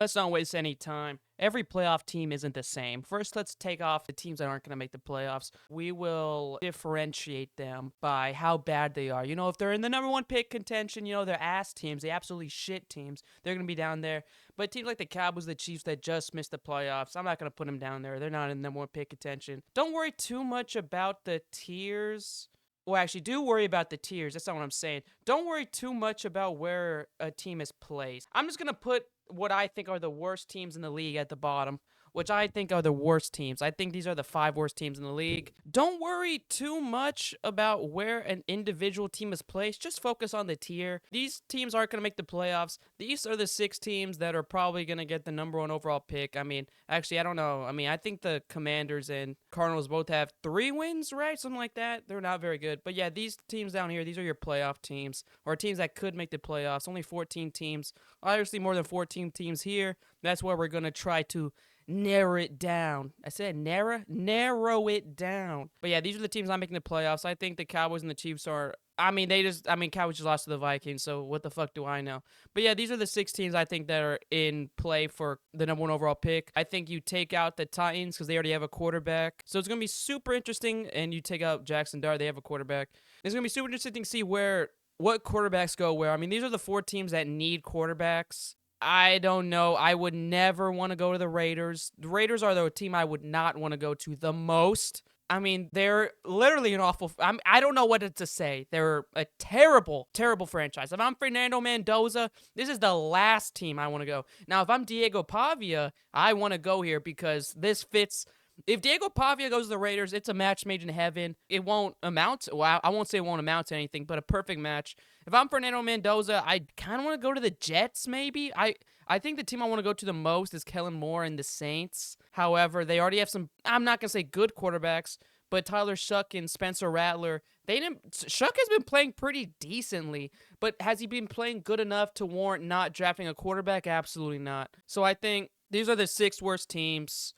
Let's not waste any time. Every playoff team isn't the same. First, let's take off the teams that aren't going to make the playoffs. We will differentiate them by how bad they are. If they're in the number one pick contention, they're ass teams, they absolutely shit teams. They're going to be down there. But teams like the Cowboys, the Chiefs that just missed the playoffs, I'm not going to put them down there. They're not in the number one pick contention. Don't worry too much about the tiers. Well, actually, do worry about the tiers. That's not what I'm saying. Don't worry too much about where a team is placed. I'm just going to put what I think are the worst teams in the league at the bottom, which I think are the worst teams. I think these are the 5 worst teams in the league. Don't worry too much about where an individual team is placed. Just focus on the tier. These teams aren't going to make the playoffs. These are the 6 teams that are probably going to get the number 1 overall pick. Actually, I don't know. I think the Commanders and Cardinals both have 3 wins, right? Something like that. They're not very good. But yeah, these teams down here, these are your playoff teams, or teams that could make the playoffs. Only 14 teams. Obviously, more than 14 teams here. That's where we're going to try to narrow it down. I said narrow it down. But yeah, these are the teams not making the playoffs. I think the Cowboys and the Chiefs are, Cowboys just lost to the Vikings, so what the fuck do I know? But yeah, these are the 6 teams I think that are in play for the number 1 overall pick. I think you take out the Titans because they already have a quarterback. So it's going to be super interesting, and you take out Jackson Dart, they have a quarterback. It's going to be super interesting to see what quarterbacks go where. These are the 4 teams that need quarterbacks. I don't know. I would never want to go to the Raiders. The Raiders are the team I would not want to go to the most. They're literally an awful. I don't know what to say. They're a terrible, terrible franchise. If I'm Fernando Mendoza, this is the last team I want to go. Now, if I'm Diego Pavia, I want to go here because this fits. If Diego Pavia goes to the Raiders, it's a match made in heaven. It won't amount. Well, I won't say it won't amount to anything, but a perfect match. If I'm Fernando Mendoza, I kind of want to go to the Jets, maybe. I think the team I want to go to the most is Kellen Moore and the Saints. However, they already have some, I'm not going to say good quarterbacks, but Tyler Shuck and Spencer Rattler, Shuck has been playing pretty decently, but has he been playing good enough to warrant not drafting a quarterback? Absolutely not. So I think these are the 6 worst teams.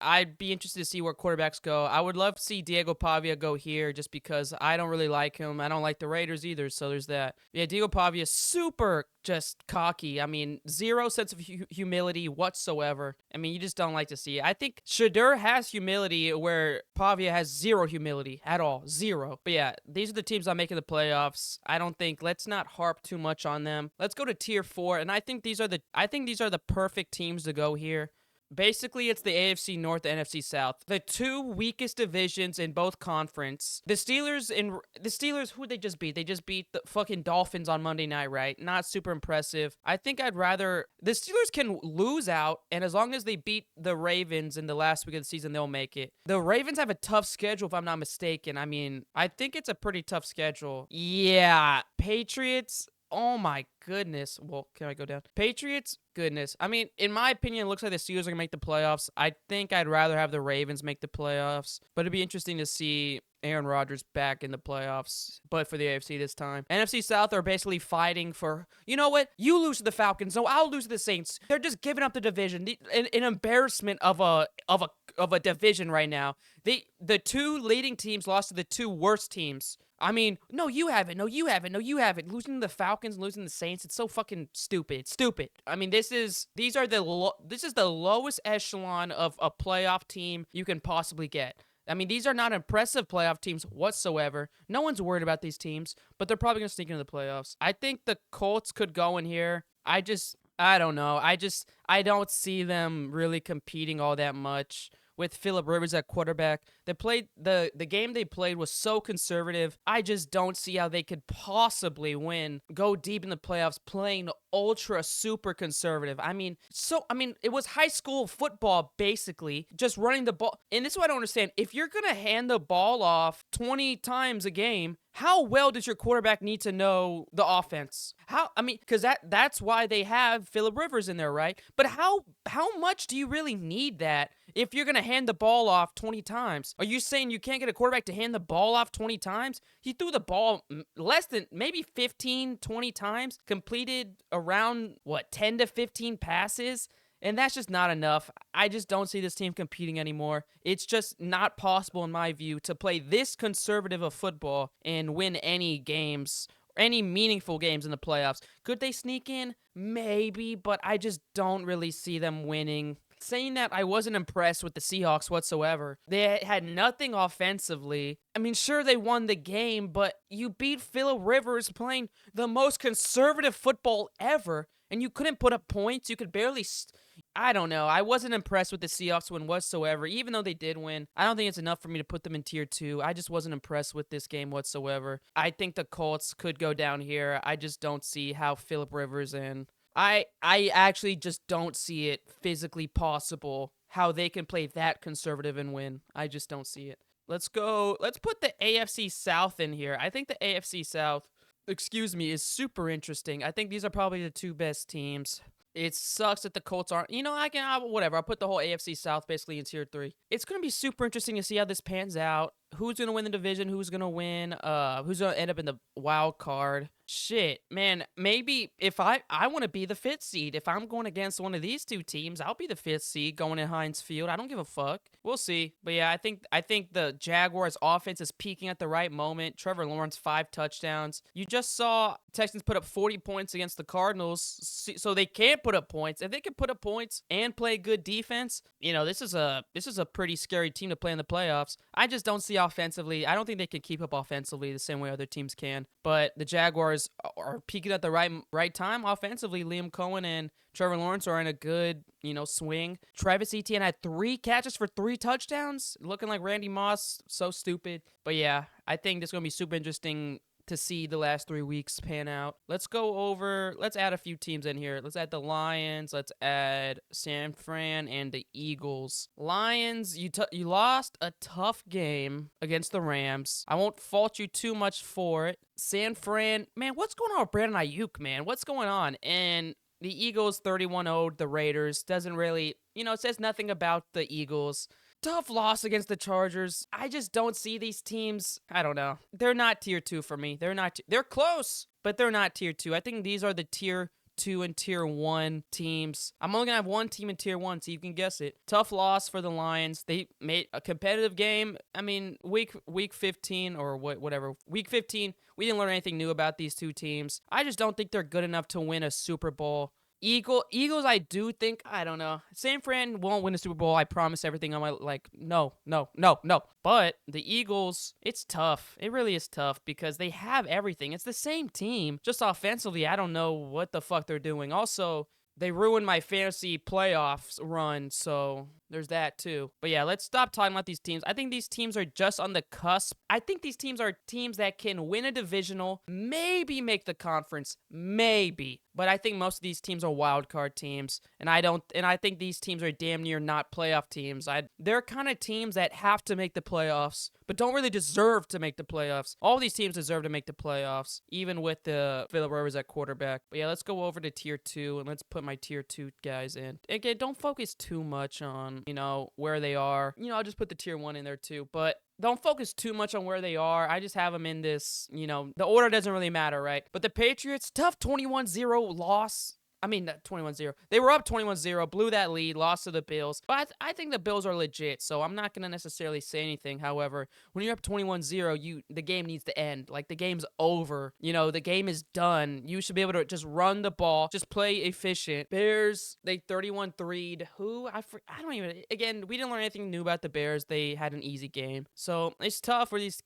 I'd be interested to see where quarterbacks go. I would love to see Diego Pavia go here just because I don't really like him. I don't like the Raiders either, so there's that. Yeah, Diego Pavia is super just cocky. 0 sense of humility whatsoever. You just don't like to see it. I think Shedeur has humility where Pavia has 0 humility at all. 0. But yeah, these are the teams I'm making the playoffs. Let's not harp too much on them. Let's go to tier 4, and I think these are the perfect teams to go here. Basically, it's the AFC North and NFC South. The 2 weakest divisions in both conference. The Steelers, who they just beat? They just beat the fucking Dolphins on Monday night, right? Not super impressive. I think I'd rather the Steelers can lose out, and as long as they beat the Ravens in the last week of the season, they'll make it. The Ravens have a tough schedule, if I'm not mistaken. I think it's a pretty tough schedule. Yeah, Patriots. Oh my goodness. Well, can I go down? Patriots, goodness. In my opinion, it looks like the Steelers are going to make the playoffs. I think I'd rather have the Ravens make the playoffs, but it'd be interesting to see Aaron Rodgers back in the playoffs, but for the AFC this time. NFC South are basically fighting for, you know what? You lose to the Falcons, so I'll lose to the Saints. They're just giving up the division. An embarrassment of a division right now. The 2 leading teams lost to the 2 worst teams. No, you haven't. No, you haven't. No, you haven't. Losing to the Falcons, losing to the Saints, it's so fucking stupid. It's stupid. This is the lowest echelon of a playoff team you can possibly get. These are not impressive playoff teams whatsoever. No one's worried about these teams, but they're probably going to sneak into the playoffs. I think the Colts could go in here. I don't know. I don't see them really competing all that much with Phillip Rivers at quarterback. The game they played was so conservative. I just don't see how they could possibly go deep in the playoffs playing ultra super conservative. It was high school football basically, just running the ball. And this is what I don't understand. If you're going to hand the ball off 20 times a game, how well does your quarterback need to know the offense? Because that's why they have Phillip Rivers in there, right? But how much do you really need that if you're going to hand the ball off 20 times? Are you saying you can't get a quarterback to hand the ball off 20 times? He threw the ball less than maybe 15, 20 times, completed around, 10 to 15 passes? And that's just not enough. I just don't see this team competing anymore. It's just not possible, in my view, to play this conservative of football and win any games any meaningful games in the playoffs. Could they sneak in? Maybe, but I just don't really see them winning. Saying that, I wasn't impressed with the Seahawks whatsoever. They had nothing offensively. I mean, sure, they won the game, but you beat Phillip Rivers playing the most conservative football ever, and you couldn't put up points. You could barely... I don't know. I wasn't impressed with the Seahawks win whatsoever. Even though they did win, I don't think it's enough for me to put them in tier 2. I just wasn't impressed with this game whatsoever. I think the Colts could go down here. I just don't see how Phillip Rivers and... I actually just don't see it physically possible how they can play that conservative and win. I just don't see it. Let's put the AFC South in here. I think the AFC South, is super interesting. I think these are probably the 2 best teams. It sucks that the Colts aren't, whatever. I'll put the whole AFC South basically in tier 3. It's going to be super interesting to see how this pans out. Who's going to win the division? Who's going to win? Who's going to end up in the wild card? Shit, man, maybe if I want to be the 5th seed. If I'm going against one of these 2 teams, I'll be the 5th seed going in Heinz Field. I don't give a fuck. We'll see. But yeah, I think the Jaguars offense is peaking at the right moment. Trevor Lawrence, 5 touchdowns. You just saw Texans put up 40 points against the Cardinals, so they can't put up points. If they can put up points and play good defense, this is a pretty scary team to play in the playoffs. I just don't see offensively. I don't think they can keep up offensively the same way other teams can. But the Jaguars are peaking at the right time offensively. Liam Cohen and Trevor Lawrence are in a good, swing. Travis Etienne had 3 catches for 3 touchdowns, looking like Randy Moss. So stupid. But yeah, I think this is going to be super interesting to see the last 3 weeks pan out. Let's add a few teams in here. Let's add the Lions. Let's add San Fran and the Eagles. Lions, you lost a tough game against the Rams. I won't fault you too much for it. San Fran, man, what's going on with Brandon Ayuk, man? What's going on? And the Eagles 31-0'd the Raiders. Doesn't really, it says nothing about the Eagles. Tough loss against the Chargers. I just don't see these teams. I don't know. They're not tier 2 for me. They're close, but they're not tier 2. I think these are the tier 2 and tier 1 teams. I'm only going to have one team in tier 1, so you can guess it. Tough loss for the Lions. They made a competitive game. I mean, week 15 or whatever. Week 15, we didn't learn anything new about these 2 teams. I just don't think they're good enough to win a Super Bowl. Eagles, I do think, I don't know. San Fran won't win a Super Bowl. I promise everything on my, no. But the Eagles, it's tough. It really is tough because they have everything. It's the same team. Just offensively, I don't know what the fuck they're doing. Also, they ruined my fantasy playoffs run, so there's that too. But yeah, let's stop talking about these teams. I think these teams are just on the cusp. I think these teams are teams that can win a divisional, maybe make the conference, maybe. But I think most of these teams are wild card teams, and I think these teams are damn near not playoff teams. They're kind of teams that have to make the playoffs, but don't really deserve to make the playoffs. All these teams deserve to make the playoffs, even with the Phillip Rivers at quarterback. But yeah, let's go over to tier 2, and let's put my tier 2 guys in. Again, don't focus too much on, where they are. I'll just put the tier 1 in there too, but don't focus too much on where they are. I just have them in this, the order doesn't really matter, right? But the Patriots, tough 21-0 loss. I mean, 21-0. They were up 21-0, blew that lead, lost to the Bills. But I think the Bills are legit, so I'm not going to necessarily say anything. However, when you're up 21-0, the game needs to end. Like, the game's over. The game is done. You should be able to just run the ball, just play efficient. Bears, they 31-3'd. Who? I don't even... Again, we didn't learn anything new about the Bears. They had an easy game. So, it's tough for these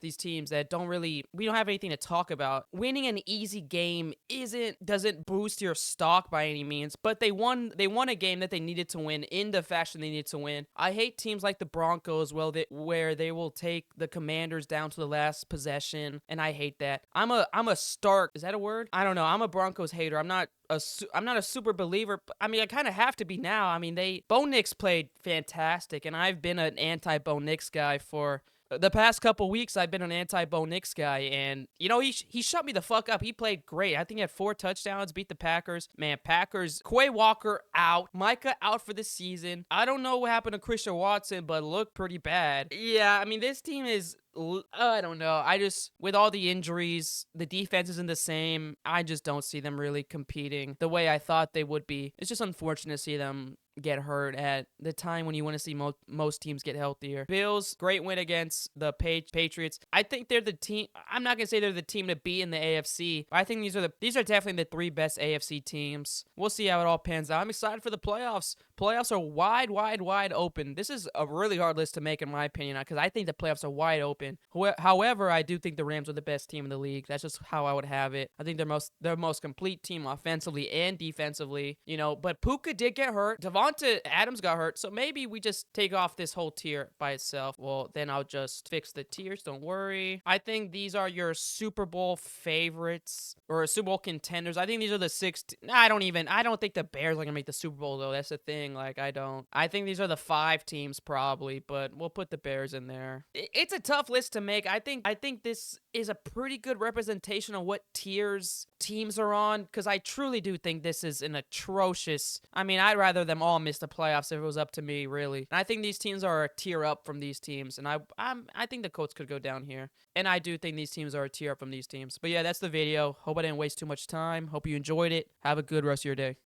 these teams that don't really... We don't have anything to talk about. Winning an easy game doesn't boost your stock by any means, but they won a game that they needed to win in the fashion they needed to win. I hate teams like the Broncos, where they will take the Commanders down to the last possession, and I hate that. I'm a Stark, is that a word? I don't know. I'm a Broncos hater. I'm not a super believer. I mean, I kind of have to be now. I mean, Bo Nix played fantastic, and I've been an anti-Bo Nix guy for the past couple weeks. I've been an anti-Bo Nix guy, and, he shut me the fuck up. He played great. I think he had 4 touchdowns, beat the Packers. Man, Packers, Quay Walker out. Micah out for the season. I don't know what happened to Christian Watson, but looked pretty bad. Yeah, I mean, this team is... I don't know. I just, with all the injuries, the defense isn't the same. I just don't see them really competing the way I thought they would be. It's just unfortunate to see them get hurt at the time when you want to see most teams get healthier. Bills, great win against the Patriots. I think they're the team. I'm not gonna say they're the team to beat in the AFC. But I think these are definitely the three best AFC teams. We'll see how it all pans out. I'm excited for the playoffs. Playoffs are wide open. This is a really hard list to make in my opinion because I think the playoffs are wide open. However, I do think the Rams are the best team in the league. That's just how I would have it. I think they're most complete team offensively and defensively. But Puka did get hurt. Devonta Adams got hurt, so maybe we just take off this whole tier by itself. Well, then I'll just fix the tiers. Don't worry. I think these are your Super Bowl favorites or Super Bowl contenders. I think these are the six. I don't think the Bears are gonna make the Super Bowl though. That's the thing. Like I think these are the 5 teams probably, but we'll put the Bears in there. It's a tough list to make. I think this is a pretty good representation of what tiers teams are on because I truly do think this is an atrocious. I mean, I'd rather them all miss the playoffs if it was up to me, really. And I think these teams are a tier up from these teams, and I think the Colts could go down here. And I do think these teams are a tier up from these teams. But yeah, that's the video. Hope I didn't waste too much time. Hope you enjoyed it. Have a good rest of your day.